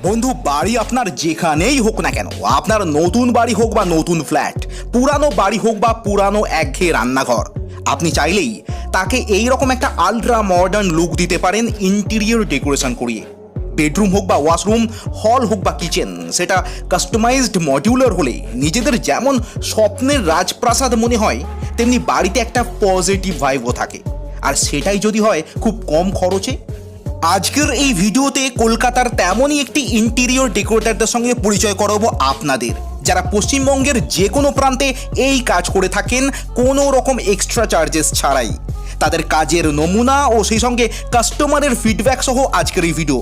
বন্ধু, বাড়ি আপনার যেখানেই হোক না কেন, আপনার নতুন বাড়ি হোক বা নতুন ফ্ল্যাট, পুরানো বাড়ি হোক বা পুরানো একঘেয়ে রান্নাঘর, আপনি চাইলেই তাকে এই রকম একটা আলট্রা মডার্ন লুক দিতে পারেন ইন্টেরিয়র ডেকোরেশন করিয়ে। বেডরুম হোক বা ওয়াশরুম, হল হোক বা কিচেন, সেটা কাস্টমাইজড মডিউলার হলে নিজেদের যেমন স্বপ্নের রাজপ্রাসাদ মনে হয়, তেমনি বাড়িতে একটা পজিটিভ ভাইবও থাকে। আর সেটাই যদি হয় খুব কম খরচে। আজকের এই ভিডিওতে কলকাতার তেমনই একটি ইন্টেরিয়র ডেকোরেটরদের সঙ্গে পরিচয় করাবো আপনাদের, যারা পশ্চিমবঙ্গের যে কোনো প্রান্তে এই কাজ করে থাকেন কোনো রকম এক্সট্রা চার্জেস ছাড়াই। তাদের কাজের নমুনা ও সেই সঙ্গে কাস্টমারের ফিডব্যাক সহ আজকের এই ভিডিও,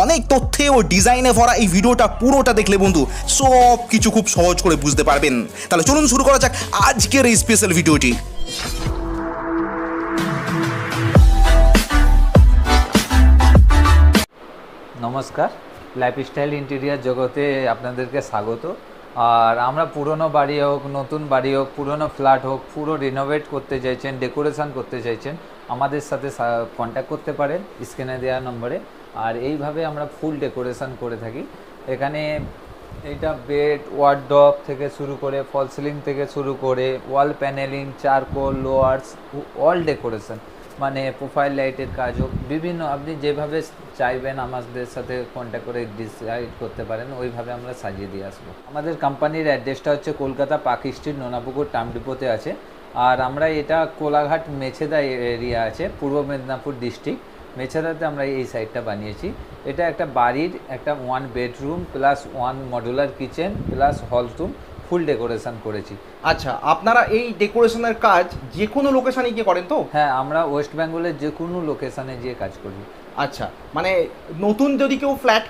অনেক তথ্যে ও ডিজাইনে ভরা এই ভিডিওটা পুরোটা দেখলে বন্ধু সব কিছু খুব সহজ করে বুঝতে পারবেন। তাহলে চলুন শুরু করা যাক আজকের এই স্পেশাল ভিডিওটি। নমস্কার, লাইফস্টাইল ইন্টেরিয়ার জগতে আপনাদেরকে স্বাগত। আর আমরা পুরনো বাড়ি হোক, নতুন বাড়ি হোক, পুরনো ফ্ল্যাট হোক, পুরো রিনোভেট করতে চাইছেন, ডেকোরেশন করতে চাইছেন, আমাদের সাথে কন্ট্যাক্ট করতে পারেন স্ক্রিনে দেওয়া নম্বরে। আর এইভাবে আমরা ফুল ডেকোরেশন করে থাকি। এখানে এইটা বেড, ওয়ার্ডরোব থেকে শুরু করে ফল সিলিং থেকে শুরু করে wall paneling, charcoal, louvers, all decoration, মানে প্রোফাইল লাইটের কাজ হোক, বিভিন্ন আপনি যেভাবে চাইবেন আমাদের সাথে কন্ট্যাক্ট করে ডিসাইড করতে পারেন, ওইভাবে আমরা সাজিয়ে দিয়ে আসবো। আমাদের কোম্পানির অ্যাড্রেসটা হচ্ছে Kolkata park street, Nonapukur term ডিপোতে আছে। আর আমরা এটা কোলাঘাট মেছেদা এরিয়া আছে, পূর্ব মেদিনীপুর ডিস্ট্রিক্ট। মেছেদাতে আমরা এই সাইডটা বানিয়েছি। এটা একটা বাড়ির একটা 1 bedroom plus 1 modular kitchen plus hall room full decoration করেছি। আচ্ছা, আপনারা এই ডেকোরেশনের কাজ যে কোনো লোকেশনে গিয়ে করেন তো? হ্যাঁ, আমরা ওয়েস্ট বেঙ্গলের যে কোনো লোকেশনে গিয়ে কাজ করি। আচ্ছা, মানে নতুন যদি কেউ ফ্ল্যাট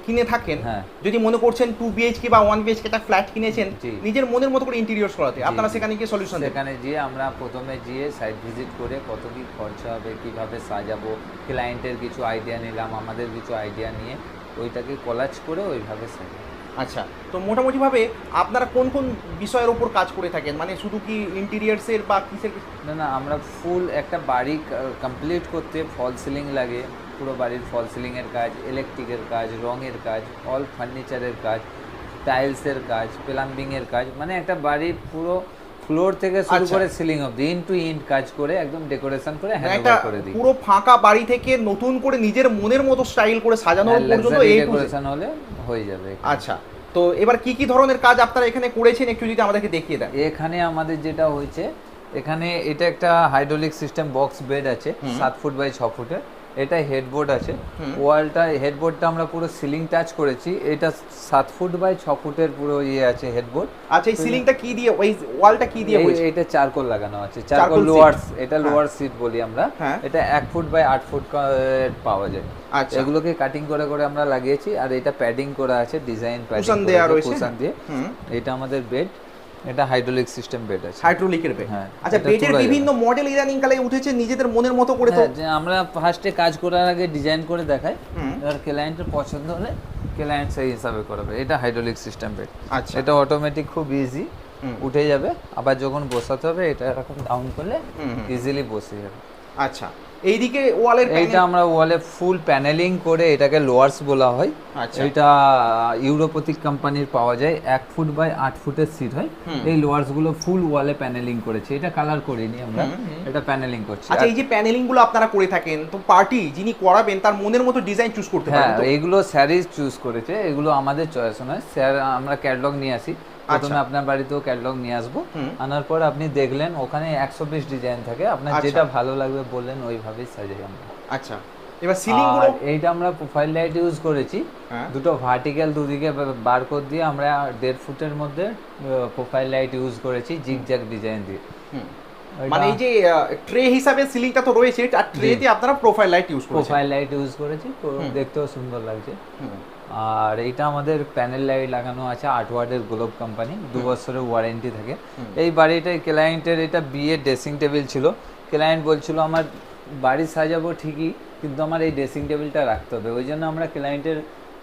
কিনে থাকেন, হ্যাঁ, যদি মনে করছেন 2 বিএইচকে বা 1 বিএইচকে একটা ফ্ল্যাট কিনেছেন জি। নিজের মনের মতো করে ইন্টেরিয়র করাতে, আপনারা জি। সেখানে গিয়ে সলিউশন দেন? সেখানে গিয়ে আমরা প্রথমে গিয়ে সাইট ভিজিট করে কত কী খরচা হবে, কীভাবে সাজাবো, ক্লায়েন্টের কিছু আইডিয়া নিলাম, আমাদের কিছু আইডিয়া নিয়ে ওইটাকে কলাজ করে ওইভাবে সাজাবো। আচ্ছা, তো মোটামুটিভাবে আপনারা কোন কোন বিষয়ের ওপর কাজ করে থাকেন? মানে শুধু কি ইন্টেরিয়ার্সের বা কিসের? না, আমরা ফুল একটা বাড়ি কমপ্লিট করতে ফল সিলিং লাগে, পুরো বাড়ির ফল সিলিংয়ের কাজ, ইলেকট্রিকের কাজ, রঙের কাজ, অল ফার্নিচারের কাজ, টাইলসের কাজ, প্লাম্বিংয়ের কাজ, মানে একটা বাড়ি পুরো ফ্লোর থেকে শুরু করে সিলিং অবধি ইন টু ইন কাজ করে একদম ডেকোরেশন করে হ্যান্ডওভার করে দিই। পুরো ফাঁকা বাড়ি থেকে নতুন করে নিজের মনের মতো স্টাইল করে সাজানো পর্যন্ত এই ডেকোরেশন হলে হয়ে যাবে। আচ্ছা, তো এবার কি কি ধরনের কাজ আপনারা এখানে করেছেন একটু যদি আমাদেরকে দেখিয়ে দেন। এখানে আমাদের যেটা হয়েছে, এখানে এটা একটা হাইড্রোলিক সিস্টেম বক্স বেড আছে 7 ফুট বাই 6 ফুটের। এটা হেডবোর্ড আছে, ওয়ালটা হেডবোর্ডটা আমরা পুরো সিলিং টাচ করেছি। এটা 7 ফুট বাই 6 ফুটের পুরো ইয়ে আছে হেডবোর্ড। আচ্ছা, এই সিলিংটা কি দিয়ে, ওই ওয়ালটা কি দিয়ে হয়েছে? এটা চারকোল লাগানো আছে, চারকোল লোয়ার্স, এটা লোয়ার সিট বলি আমরা। এটা 1 ফুট বাই 8 ফুট পাওয়া যায়। আচ্ছা, এগুলোকে কাটিং করে করে আমরা লাগিয়েছি। আর এটা প্যাডিং করা আছে, ডিজাইন কুশন দেয়া রয়েছে, কুশন দিয়ে। এটা আমাদের বেড, এটা হাইড্রোলিক সিস্টেম বেড আছে, হাইড্রোলিকের বেড। হ্যাঁ। আচ্ছা, বেডের বিভিন্ন মডেল ইদানিং কালে উঠেছে নিজেদের মনের মতো করে। তো আমরা ফার্স্টে কাজ করার আগে ডিজাইন করে দেখাই, এবার ক্লায়েন্টের পছন্দ হলে ক্লায়েন্ট সেই হিসাবে করবে। এটা হাইড্রোলিক সিস্টেম বেড। আচ্ছা, এটা অটোমেটিক, খুব ইজি, উঠে যাবে। আবার যখন বসাতে হবে এটা এরকম ডাউন করলে ইজিলি বসে যাবে। আচ্ছা, এইদিকে ওয়ালের এইটা আমরা ওয়ালে ফুল প্যানেলিং করে, এটাকে লোয়ার্স বলা হয়। আচ্ছা, এটা ইউরোপতিক কোম্পানির পাওয়া যায়, 1 ফুট বাই 8 ফুটের সিট হয়। এই লোয়ার্স গুলো ফুল ওয়ালে প্যানেলিং করেছে, এটা কালার করিনি আমরা, এটা প্যানেলিং করছি। আচ্ছা, এই যে প্যানেলিং গুলো আপনারা করে থাকেন, তো পার্টি যিনি করাবেন তার মনের মতো ডিজাইন চুজ করতে পারেন? হ্যাঁ, এইগুলো স্যারিজ চুজ করেছে, এগুলো আমাদের চয়েস নয়। স্যার, আমরা ক্যাটালগ নিয়ে আসি, প্রথমে আপনার বাড়িতেও ক্যাটালগ নিয়ে আসবো। আনার পর আপনি দেখলেন, ওখানে 120 ডিজাইন থাকে, আপনার যেটা ভালো লাগবে বললেন, ওইভাবেই সাজাই আমরা। আচ্ছা, এবার সিলিং গুলো, এইটা আমরা প্রোফাইল লাইট ইউজ করেছি, দুটো ভার্টিক্যাল দুদিকে বার করে দিয়ে আমরা 1.5 ফুটের মধ্যে প্রোফাইল লাইট ইউজ করেছি, জিগজ্যাগ ডিজাইন দিয়ে। মানে এই যে ট্রে হিসাবে সিলিংটা তো রয়েছে, আর ট্রেতে আপনারা প্রোফাইল লাইট ইউজ করেছেন? প্রোফাইল লাইট ইউজ করেছি, দেখতেও সুন্দর লাগছে। আর এইটা আমাদের প্যানেল লাইট লাগানো আছে 8 ওয়াটের গ্লোব কোম্পানি, 2 বছরের ওয়ারেন্টি থাকে। এই বাড়িটায় ক্লায়েন্টের এটা বিয়ে ড্রেসিং টেবিল ছিল। ক্লায়েন্ট বলছিল আমার বাড়ি সাজাবো ঠিকই, কিন্তু আমার এই ড্রেসিং টেবিলটা রাখতে হবে। ওই জন্য আমরা ক্লায়েন্টের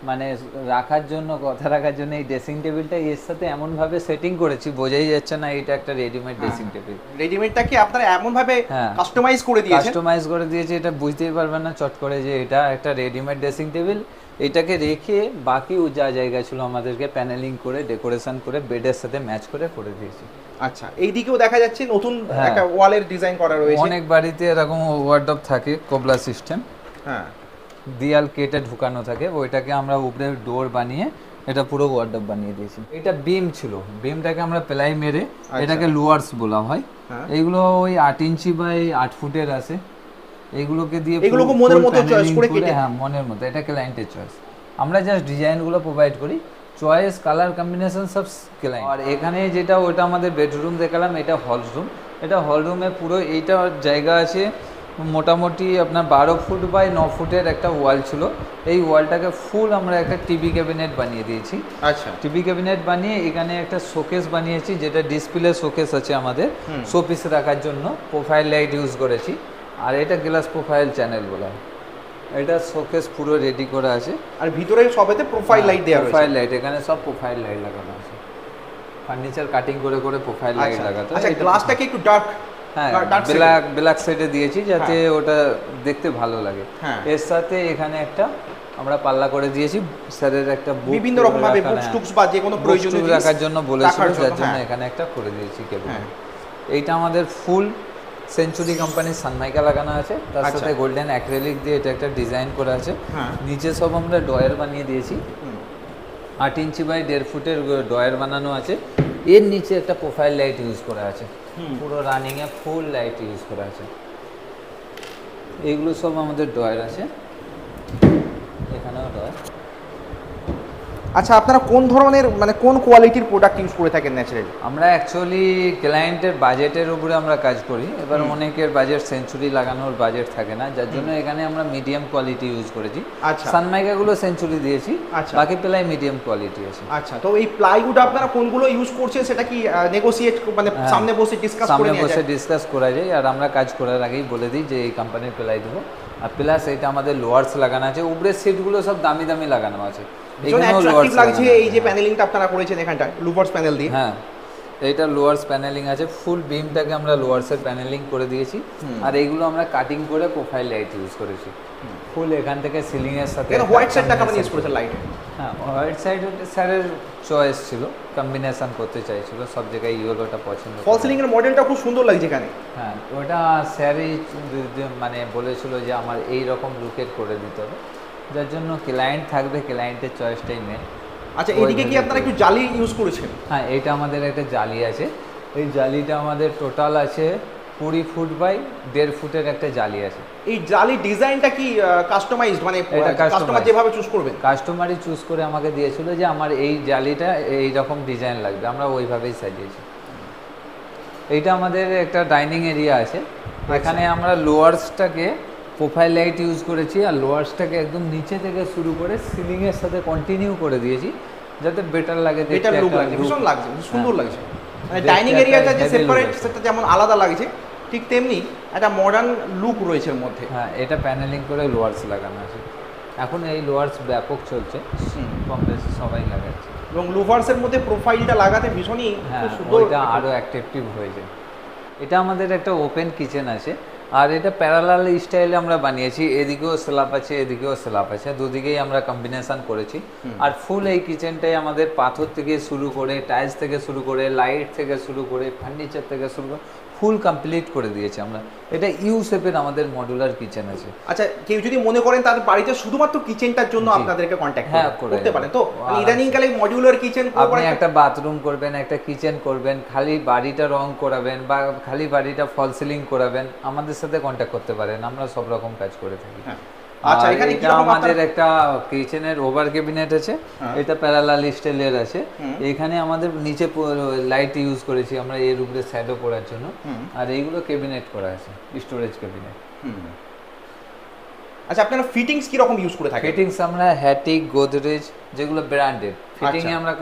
মানে রাখার জন্য, কথা রাখার জন্য এই ড্রেসিং টেবিলটা এর সাথে এমনভাবে সেটিং করেছি, বোঝাই যাচ্ছে না এটা একটা রেডিমেড ড্রেসিং টেবিল। রেডিমেডটাকে আপনারা এমনভাবে কাস্টমাইজ করে দিয়েছেন? কাস্টমাইজ করে দিয়েছি, এটা বুঝতেই পারবেন না চট করে যে এটা একটা রেডিমেড ড্রেসিং টেবিল। এটাকে রেখে বাকি যা জায়গা ছিল আমাদেরকে প্যানেলিং করে ডেকোরেশন করে বেডের সাথে ম্যাচ করে দিয়েছি। আচ্ছা, এইদিকেও দেখা যাচ্ছে নতুন হ্যাঁ। একটা ওয়ালের ডিজাইন করা রয়েছে। অনেক বাড়িতে এরকম ওয়ার্ডরোব থাকে কোবলা সিস্টেম, হ্যাঁ, দেয়াল কেটে ঢুকানো থাকে, ওইটাকে আমরা উপরে ডোর বানিয়ে এটা পুরো ওয়ার্ডরোব বানিয়ে দিয়েছি। এটা বিম ছিল, বিমটাকে আমরা প্লাই মেরে এটাকে লোয়ার্স বলা হয়। হ্যাঁ। এইগুলো ওই 8 ইঞ্চি বাই 8 ফুটের আছে, এইগুলোকে দিয়ে এগুলোকে মনের মতো চয়েস করে কেটে, হ্যাঁ মনের মতো, এটা ক্লায়েন্টের চয়েস। আমরা জাস্ট ডিজাইনগুলো প্রোভাইড করি, চয়েস কালার কম্বিনেশন সব ক্লায়েন্ট। আর এখানে যেটা ওটা আমাদের বেডরুম দেখালাম, এটা হল রুম। এটা হল রুমে পুরো এইটা জায়গা আছে মোটামুটি আপনার 12 ফুট বাই 9 ফুটের একটা ওয়াল ছিল। এই ওয়ালটাকে ফুল আমরা একটা টিভি ক্যাবিনেট বানিয়ে দিয়েছি। আচ্ছা, টিভি ক্যাবিনেট বানিয়ে এখানে একটা শোকেস বানিয়েছি, যেটা ডিসপ্লে শোকেস আছে আমাদের শোপিস রাখার জন্য। প্রোফাইল লাইট ইউজ করেছি, আর এটা গ্লাস প্রোফাইল চ্যানেল বলা হয়। এটা শোকেস পুরো রেডি করা আছে, আর ভিতরে সবেতে প্রোফাইল লাইট দেওয়া রয়েছে। প্রোফাইল লাইট, এখানে সব প্রোফাইল লাইট লাগানো আছে, ফার্নিচার কাটিং করে প্রোফাইল লাইট লাগাতে হয়। আচ্ছা, গ্লাসটাকে একটু ডার্ক, হ্যাঁ dark ব্ল্যাক সাইডে দিয়েছি যাতে ওটা দেখতে ভালো লাগে। হ্যাঁ। এর সাথে এখানে একটা আমরা পাল্লা করে দিয়েছি, স্যারের একটা বুক বিভিন্ন রকম ভাবে বুকস টুকস বা যে কোনো প্রয়োজনীয় জিনিস রাখার জন্য বলেছিল, রাখার জন্য, যার জন্য হ্যাঁ। এখানে একটা করে দিয়েছি কেবল। হ্যাঁ। এইটা আমাদের ফুল সেঞ্চুরি কোম্পানির সানমাইকা লাগানো আছে, তার আচ্ছা। সাথে গোল্ডেন অ্যাক্রিলিক দিয়ে এটা একটা ডিজাইন করা আছে। হ্যাঁ। নিচে সব আমরা ডয়ার বানিয়ে দিয়েছি, হুম। 8 ইঞ্চি বাই 1.5 ফুটের ডয়ার বানানো আছে। এর নিচে একটা প্রোফাইল লাইট ইউজ করা আছে, পুরো রানিংয়ে ফুল লাইট ইউজ করা আছে। এইগুলো সব আমাদের ডয়ার আছে, এখানেও ডয়ার। আচ্ছা, আপনারা কোন ধরনের মানে কোন কোয়ালিটির প্রোডাক্ট ইউজ করে থাকেন ন্যাচারালি? আমরা অ্যাকচুয়ালি ক্লায়েন্টের বাজেটের উপরে আমরা কাজ করি। এবার অনেকের বাজেট সেঞ্চুরি লাগানোর বাজেট থাকে না, যার জন্য এখানে আমরা মিডিয়াম কোয়ালিটি ইউজ করেছি। আচ্ছা। সানমাইকাগুলো সেঞ্চুরি দিয়েছি, আচ্ছা। বাকি প্লাই মিডিয়াম কোয়ালিটি আছে। আচ্ছা, তো এই প্লাইউড আপনারা কোনগুলো ইউজ করছেন সেটা কি নেগোসিয়েট মানে হ্যাঁ। সামনে বসে ডিসকাস করে সামনে নিয়ে বসে যায়? ডিসকাস করা যায়, আর আমরা কাজ করার আগেই বলে দিই যে এই কোম্পানির প্লাই দেবো। আর প্লাস এটা আমাদের লোয়ার্স লাগানো আছে, উপরের সিটগুলো সব দামি দামি লাগানো আছে। ভীষণ এখানেও অ্যাট্রাকটিভ লোয়ার্স লাগছে লাগানো এই আছে। যে প্যানেলিংটা আপনারা করেছেন এখানটা লুভার্স প্যানেল দিয়ে। হ্যাঁ, এইটা লোয়ার্স প্যানেলিং আছে, ফুল বিমটাকে আমরা লোয়ার্সের প্যানেলিং করে দিয়েছি। আর এইগুলো আমরা কাটিং করে প্রোফাইল লাইট ইউজ করেছি ফুল, এখান থেকে সিলিং এর সাথে। এখানে হোয়াইট সাইডটা কেমন ইউজ করেছেন লাইটে? হ্যাঁ, হোয়াইট সাইড স্যারের চয়েস ছিল, কম্বিনেশন করতে চাইছিল, সব জায়গায় ইয়েলোটা পছন্দ। ফল সিলিং এর মডেলটা খুব সুন্দর লাগছে এখানে। হ্যাঁ, ওটা স্যারই মানে বলেছিল যে আমার এই রকম লুকের করে দিতে হবে, যার জন্য ক্লায়েন্ট থাকবে, ক্লায়েন্টের চয়েসটাই মেন। আচ্ছা, এদিকে কি আপনারা একটু জালি ইউজ করেছেন? হ্যাঁ, এটা আমাদের একটা জালি আছে। এই জালিটা আমাদের টোটাল আছে 20 ফুট বাই 1.5 ফুটের একটা জালি আছে। এই জালি ডিজাইনটা কি কাস্টমাইজড মানে এটা কাস্টমার customized। যেভাবে চুজ করবেন? কাস্টমারই চুজ করে আমাকে দিয়েছিল যে আমার এই জালিটা এই রকম ডিজাইন লাগবে, আমরা ওইভাবেই সাজিয়েছি। এইটা আমাদের একটা ডাইনিং এরিয়া আছে, এখানে আমরা লোয়ার্সটাকে প্রোফাইল লাইট ইউজ করেছি, আর লোয়ার্সটাকে একদম নিচে থেকে শুরু করে সিলিংয়ের সাথে কন্টিনিউ করে দিয়েছি, যাতে বেটার লাগে দেখতে। বেটার লুক একটা লাগছে, look। ভীষণ লাগছে, সুন্দর হ্যাঁ। লাগছে। মানে দেখতে ডাইনিং একটা এরিয়াটা যে heavy look সেপারেট আছে। সেটা যেমন আলাদা লাগছে, ঠিক তেমনি একটা মডার্ন লুক রয়েছে এর মধ্যে। হ্যাঁ, এটা প্যানেলিং করে লোয়ার্স লাগানো আছে। এখন এই লোয়ার্স ব্যাপক চলছে, কম বেশি সবাই লাগাচ্ছে। এবং লুভার্সের মধ্যে প্রোফাইলটা লাগাতে ভীষণই হ্যাঁ, খুব সুন্দর। ওইটা আরও অ্যাট্রাকটিভ হয়ে যায়। এটা আমাদের একটা ওপেন কিচেন আছে, আর এটা প্যারালাল স্টাইলে আমরা বানিয়েছি, এদিকেও স্ল্যাব আছে এদিকেও স্ল্যাব আছে, দুদিকেই আমরা কম্বিনেশন করেছি। আর ফুল এই কিচেনটাই আমাদের পাথর থেকে শুরু করে, টাইলস থেকে শুরু করে, লাইট থেকে শুরু করে, ফার্নিচার থেকে শুরু করে ফুল কমপ্লিট করে দিয়েছি আমরা। এটা ইউ শেপের আমাদের মডুলার কিচেন আছে। আচ্ছা, কেউ যদি মনে করেন তার বাড়িতে শুধুমাত্র কিচেনটার জন্য জি। আপনাদেরকে কন্ট্যাক্ট হ্যাঁ, করতে পারেন, তো আরামসে। ইদানিং কালে মডিউলার কিচেন আপনি একটা বাথরুম করবেন, একটা কিচেন করবেন, খালি বাড়িটা রং করাবেন বা খালি বাড়িটা ফল সিলিং করাবেন, আমাদের সাথে কন্ট্যাক্ট করতে পারেন, আমরা সব রকম কাজ করে থাকি। আচ্ছা, আর এখানে এটা কিরকম আমাদের একটা কিচেনের ওভার ক্যাবিনেট আছে, এটা প্যারালাল স্টাইলের আছে। এখানে আমাদের নিচে লাইট ইউজ করেছি আমরা এর উপরে শ্যাডো করার জন্য, আর এইগুলো ক্যাবিনেট করা আছে, স্টোরেজ ক্যাবিনেট। আচ্ছা, আপনারা ফিটিংস কি রকম ইউজ করে থাকেন? ফিটিংস আমরা হ্যাটিক, গোদরেজ, যেগুলো ব্র্যান্ডেড, ফিটিং এ আচ্ছা। আমরা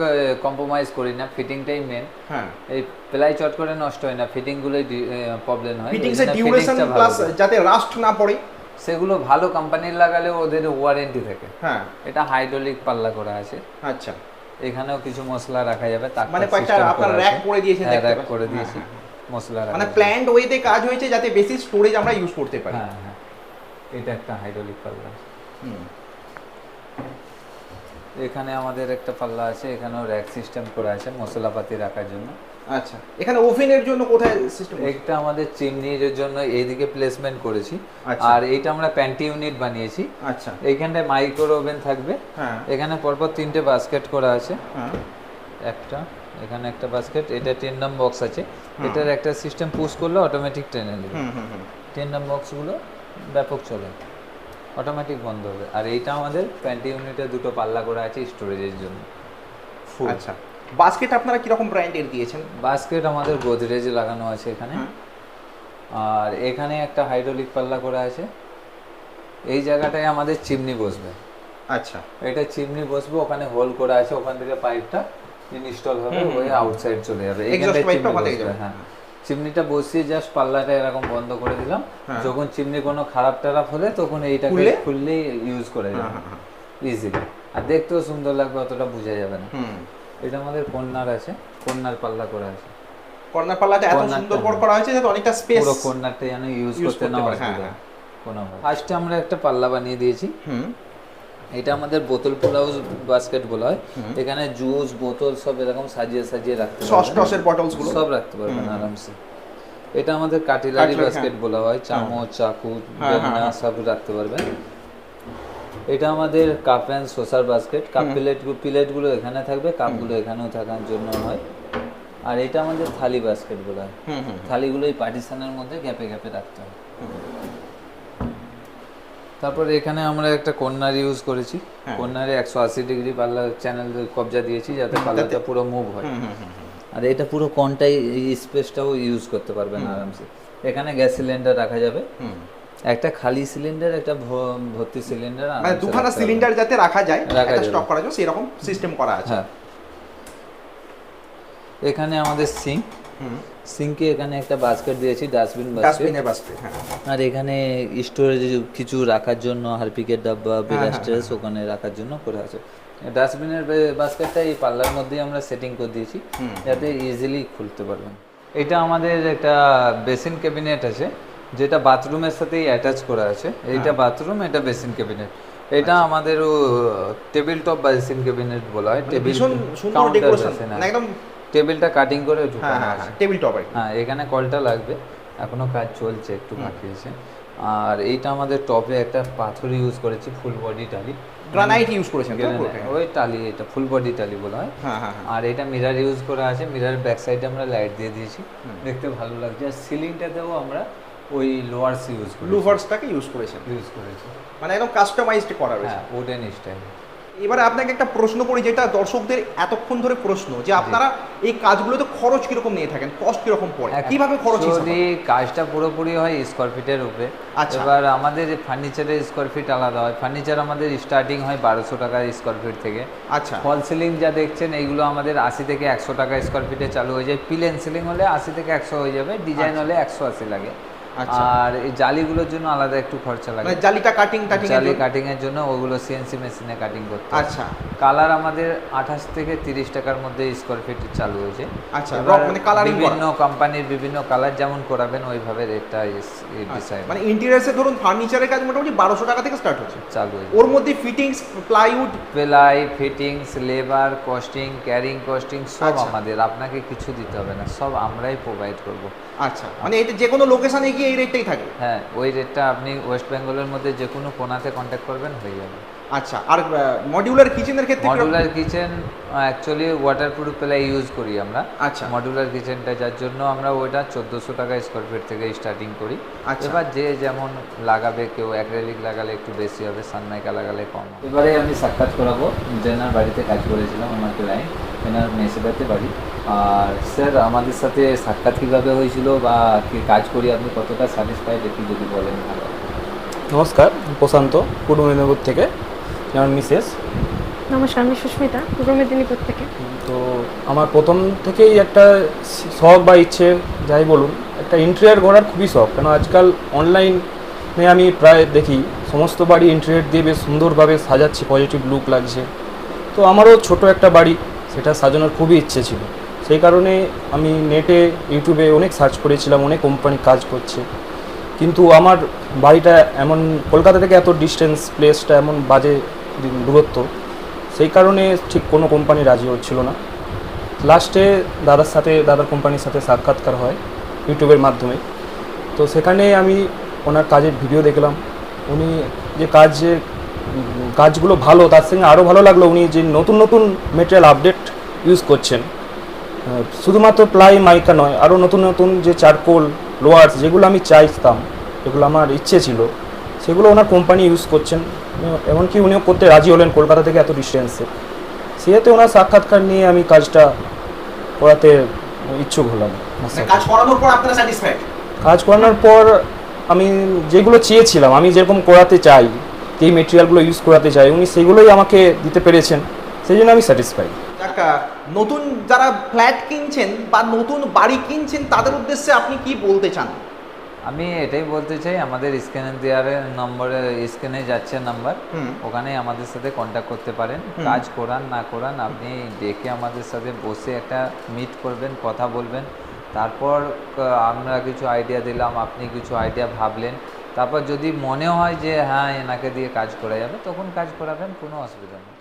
কম্প্রোমাইজ করি না, ফিটিংটাই মেন। হ্যাঁ, এই প্লাই চট করে নষ্ট হয় না, ফিটিং গুলোই প্রবলেম হয়। ফিটিংস ওই এর জন্য ডিউরেশন fittingsটা ভালো প্লাস করি। যাতে রাস্ট না পড়ে। সেগুলো ভালো কোম্পানির লাগালে ওদের ওয়ারেন্টি থাকে। হ্যাঁ, এটা হাইড্রোলিক পাল্লা করা আছে, আচ্ছা, এখানেও কিছু মশলা রাখা যাবে, তার মানে কয়েকটা আপনারা র‍্যাক করে দিয়েছেন, দেখতে র‍্যাক পাচ্ছি। করে দিয়েছি, হ্যাঁ, মশলা রাখা মানে যাবে। প্ল্যান্ড ওয়েতে কাজ হয়েছে যাতে বেশি স্টোরেজ আমরা ইউজ করতে পারি। হ্যাঁ হ্যাঁ, এটা একটা হাইড্রোলিক পাল্লা। এখানে আমাদের একটা পাল্লা আছে, এখানেও র্যাক সিস্টেম করা আছে মশলাপাতি রাখার জন্য। আচ্ছা, এখানে ওভেনের জন্য কোথায় সিস্টেম? একটা আমাদের চিমনির জন্য এইদিকে প্লেসমেন্ট করেছি। আচ্ছা। আর এইটা আমরা প্যান্টি ইউনিট বানিয়েছি। আচ্ছা। এইখানটায় মাইক্রো ওভেন থাকবে। হ্যাঁ। এখানে পরপর 3টে বাস্কেট করা আছে। হ্যাঁ। একটা এখানে একটা বাস্কেট, এটা টেন্ডাম বক্স আছে। এটার একটা সিস্টেম পুশ করলে অটোমেটিক টেনে নেবে। টেন্ডাম বক্সগুলো ব্যাপক চলে, অটোমেটিক বন্ধ হবে। আর এইটা আমাদের প্যান্টি ইউনিটে 2টো পাল্লা করা আছে স্টোরেজের জন্য। আচ্ছা, বাস্কেট আপনারা কিরকম ব্র্যান্ডের দিয়েছেন? বাস্কেট আমাদের গোদরেজ লাগানো আছে এখানে। আর এখানে একটা হাইড্রোলিক পাল্লা করা আছে। এই জায়গাটায় আমাদের চিমনি বসবে। আচ্ছা, এটা চিমনি বসবে, ওখানে হোল করা আছে, ওখান থেকে পাইপটা ইনস্টল হবে, ওই আউটসাইড চলে যাবে। এক্সস্ট পাইপটা ওখান থেকে যাবে। হ্যাঁ, চিমনিটা বসিয়ে জাস্ট পাল্লাটা এরকম বন্ধ করে দিলাম। যখন চিমনি কোনো খারাপ টারাপ হলে তখন এইটাকে খুললেই ইউজ করে যাবে ইজিলি। আর দেখতেও সুন্দর লাগবে, অতটা বোঝা যাবে না। এটা আমাদের কর্নার আছে, কর্নার পাল্লা করা আছে। কর্নার পাল্লাটা এত সুন্দর করা হয়েছে যাতে অনেকটা স্পেস, পুরো কর্নারটা যেন ইউজ করতে না অসুবিধা কোনো। ফার্স্টে আমরা একটা পাল্লা বানিয়ে দিয়েছি। এটা আমাদের বোতল পোলাও বাস্কেট বলা হয়। এখানে জুস বোতল সব এরকম সাজিয়ে সাজিয়ে রাখতে পারবেন, সস টসের বটলস গুলো সব রাখতে পারবেন আরামসে। এটা আমাদের কাটলারি বাস্কেট বলা হয়, চামচ চাকু বেলনা সব রাখতে পারবেন। এটা আমাদের cup and saucer basket. Cup প্লেটগুলো এখানে থাকবে, কাপগুলো এখানেও থাকার জন্য হয়। আর এটা আমাদের থালি বাস্কেট বলা হয়। থালিগুলো এই পার্টিশনের মধ্যে গ্যাপে গ্যাপে রাখতে হয়। তারপর এখানে আমরা একটা কর্নার ইউজ করেছি। কর্নারে 180 ডিগ্রি পাল্লা চ্যানেল কবজা দিয়েছি যাতে পাল্লাটা পুরো মুভ হয়। আর এটা পুরো কোনটাই স্পেসটাও ইউজ করতে পারবেন আরামসে। এখানে গ্যাস সিলিন্ডার রাখা যাবে, একটা খালি সিলিন্ডার, একটা ভর্তি সিলিন্ডার, মানে দুখানা সিলিন্ডার যাতে রাখা যায়, একটা স্টক করা যায় সেরকম সিস্টেম করা আছে। হ্যাঁ, এখানে আমাদের সিঙ্ক, সিঙ্কে এখানে একটা বাস্কেট দিয়েছি, ডাস্টবিনের বাস্কেট। আর এখানে স্টোরেজ কিছু রাখার জন্য হারপিকের ডাব্বা, বিরাস্টার্স ওখানে রাখার জন্য করে আছে। ডাস্টবিনের বাস্কেটটা এই পাল্লার মধ্যেই আমরা সেটিং করে দিয়েছি যাতে ইজিলি খুলতে পারবেন। এটা আমাদের একটা বেসিন ক্যাবিনেট আছে যেটা বাথরুমের সাথেই অ্যাটাচ করা আছে। এইটা বাথরুম, এটা বেসিন ক্যাবিনেট। এটা আমাদের টেবিল টপ বেসিন ক্যাবিনেট বলা হয়। টেবিল সুন্দর ডেকোরেশন, একদম টেবিলটা কাটিং করে ঢুকানো আছে টেবিল টপে। হ্যাঁ, এখানে কলটা লাগবে, এখনো কাজ চলছে, একটু বাকি আছে। আর এইটা আমাদের টপে একটা পাথর ইউজ করেছি, ফুল বডি টালি, গ্রানাইট ইউজ করেছেন ওই টালি, এটা ফুল বডি টালি বলা হয়। আর এটা মিরর ইউজ করা আছে, মিরর ব্যাক সাইডে আমরা লাইট দিয়ে দিয়েছি, দেখতে ভালো লাগছে। আর সিলিংটাতেও আমরা ওই লোয়ার্স ইউজ করেছি, লুভার্সটাকে ইউজ করেছি, মানে একদম কাস্টমাইজড করা হয়েছে, হ্যাঁ, উডেন স্টাইল। এবারে আপনাকে একটা প্রশ্ন করি, যেটা দর্শকদের এতক্ষণ ধরে প্রশ্ন, যে আপনারা এই কাজগুলোতে খরচ কিরকম নিয়ে থাকেন, কস্ট কিরকম পড়ে, কিভাবে খরচ? যদি কাজটা পুরোপুরি হয় স্কোয়ার ফিটের উপরে। এবার আমাদের ফার্নিচারের স্কোয়ার ফিট আলাদা হয়। ফার্নিচার আমাদের স্টার্টিং হয় 1200 টাকা স্কোয়ার ফিট থেকে। আচ্ছা, ফল সিলিং যা দেখছেন এইগুলো আমাদের 80 থেকে 100 টাকা স্কোয়ার ফিটে চালু হয়ে যায়। প্লেন সিলিং হলে 80 থেকে 100 হয়ে যাবে, ডিজাইন হলে 180 লাগে। আর এই জালিগুলোর জন্য আলাদা একটু খরচা লাগে, জালিটা জালি কাটিং এর জন্য ওগুলো সিএনসি মেশিনে কাটিং করতে। আচ্ছা, কালার আমাদের 28 থেকে 30 টাকার মধ্যে স্কোয়ার ফিট চালু হয়েছে। আচ্ছা, মানে কালারিং বিভিন্ন কোম্পানির বিভিন্ন কালার যেমন করাবেন ওইভাবে রেটটা ডিসাইড। মানে ইন্টেরিয়ার্সে ধরুন ফার্নিচারের কাজ মোটামুটি 1200 টাকা থেকে স্টার্ট হচ্ছে, চালু হয়েছে। ওর মধ্যে fittings, plywood, ply, fittings, labour costing, carrying costing সব আমাদের, আপনাকে কিছু দিতে হবে না, সব আমরাই প্রোভাইড করব। আচ্ছা, মানে এটা যে কোনো লোকেশনে গিয়ে এই রেটটাই থাকে? হ্যাঁ, ওই রেটটা আপনি ওয়েস্ট বেঙ্গলের মধ্যে যে কোনো কোণাতে কন্ট্যাক্ট করবেন, হয়ে যাবে। আচ্ছা, আর মডিউলার কিচেনের ক্ষেত্রে? Modular kitchen actually waterproof ply use করি আমরা। আচ্ছা, মডিউলার কিচেনটা যার জন্য আমরা ওইটা 1400 টাকা স্কোয়ার ফিট থেকে স্টার্টিং করি। আচ্ছা, এবার যে যেমন লাগাবে, কেউ অ্যাক্রিলিক লাগালে একটু বেশি হবে, সানমাইকা লাগালে কম। এবারে আমি সাক্ষাৎ করাবো যেনার বাড়িতে কাজ করেছিলাম, আমার ক্লায়েন্ট, এনার মেসেবাতে বাড়ি। আর স্যার, আমাদের সাথে সাক্ষাৎ কীভাবে হয়েছিল বা কি কাজ করি আপনি কতটা স্যাটিসফাইড একটু যদি বলেন ভালো। নমস্কার, প্রশান্ত, পূর্ব মেদিনীপুর থেকে। আমার মিসেস। নমস্কার, আমি সুস্মিতা, পূর্ব মেদিনীপুর থেকে। তো আমার প্রথম থেকেই একটা শখ বা ইচ্ছে, যাই বলুন, একটা ইন্টেরিয়ার করার খুবই শখ। কেন আজকাল অনলাইনে আমি প্রায় দেখি সমস্ত বাড়ি ইন্টেরিয়ার দিয়ে বেশ সুন্দরভাবে সাজাচ্ছে, পজিটিভ লুক লাগছে। তো আমারও ছোট একটা বাড়ি, সেটা সাজানোর খুবই ইচ্ছে ছিল। সেই কারণে আমি নেটে, ইউটিউবে অনেক সার্চ করেছিলাম, অনেক কোম্পানি কাজ করছে। কিন্তু আমার বাড়িটা এমন, কলকাতা থেকে এত ডিস্টেন্স, প্লেসটা এমন বাজে দূরত্ব, সেই কারণে ঠিক কোনো কোম্পানি রাজি হচ্ছিল না। লাস্টে দাদার কোম্পানির সাথে সাক্ষাৎকার হয় ইউটিউবের মাধ্যমে। তো সেখানে আমি ওনার কাজের ভিডিও দেখলাম। উনি যে কাজগুলো ভালো, তার সঙ্গে আরও ভালো লাগলো উনি যে নতুন নতুন মেটেরিয়াল আপডেট ইউজ করছেন। শুধুমাত্র প্লাই মাইকা নয়, আরও নতুন নতুন যে চারকোল লোয়ার্স যেগুলো আমি চাইতাম, যেগুলো আমার ইচ্ছে ছিল, সেগুলো ওনার কোম্পানি ইউজ করছেন। এমনকি উনিও করতে রাজি হলেন কলকাতা থেকে এত ডিস্টেন্সে। সেহেতু ওনার সাক্ষাৎকার নিয়ে আমি কাজটা করাতে ইচ্ছুক হলাম। কাজ করানোর পর আপনারা স্যাটিসফাইড? কাজ করানোর পর আমি যেগুলো চেয়েছিলাম, আমি যেরকম করাতে চাই, যেই মেটেরিয়ালগুলো ইউজ করাতে চাই, উনি সেগুলোই আমাকে দিতে পেরেছেন, সেই জন্য আমি স্যাটিসফাইড। নতুন যারা ফ্ল্যাট কিনছেন বা নতুন বাড়ি কিনছেন তাদের উদ্দেশ্যে আপনি কি বলতে চান? আমি এটাই বলতে চাই, আমাদের স্ক্যানে দেওয়ার নম্বরে, স্ক্যানে যাচ্ছে নাম্বার, ওখানে আমাদের সাথে কন্ট্যাক্ট করতে পারেন। কাজ করান না করান, আপনি ডেকে আমাদের সাথে বসে একটা মিট করবেন, কথা বলবেন। তারপর আমরা কিছু আইডিয়া দিলাম, আপনি কিছু আইডিয়া ভাবলেন। তারপর যদি মনে হয় যে হ্যাঁ এনাকে দিয়ে কাজ করা যাবে, তখন কাজ করাবেন, কোনো অসুবিধা নেই।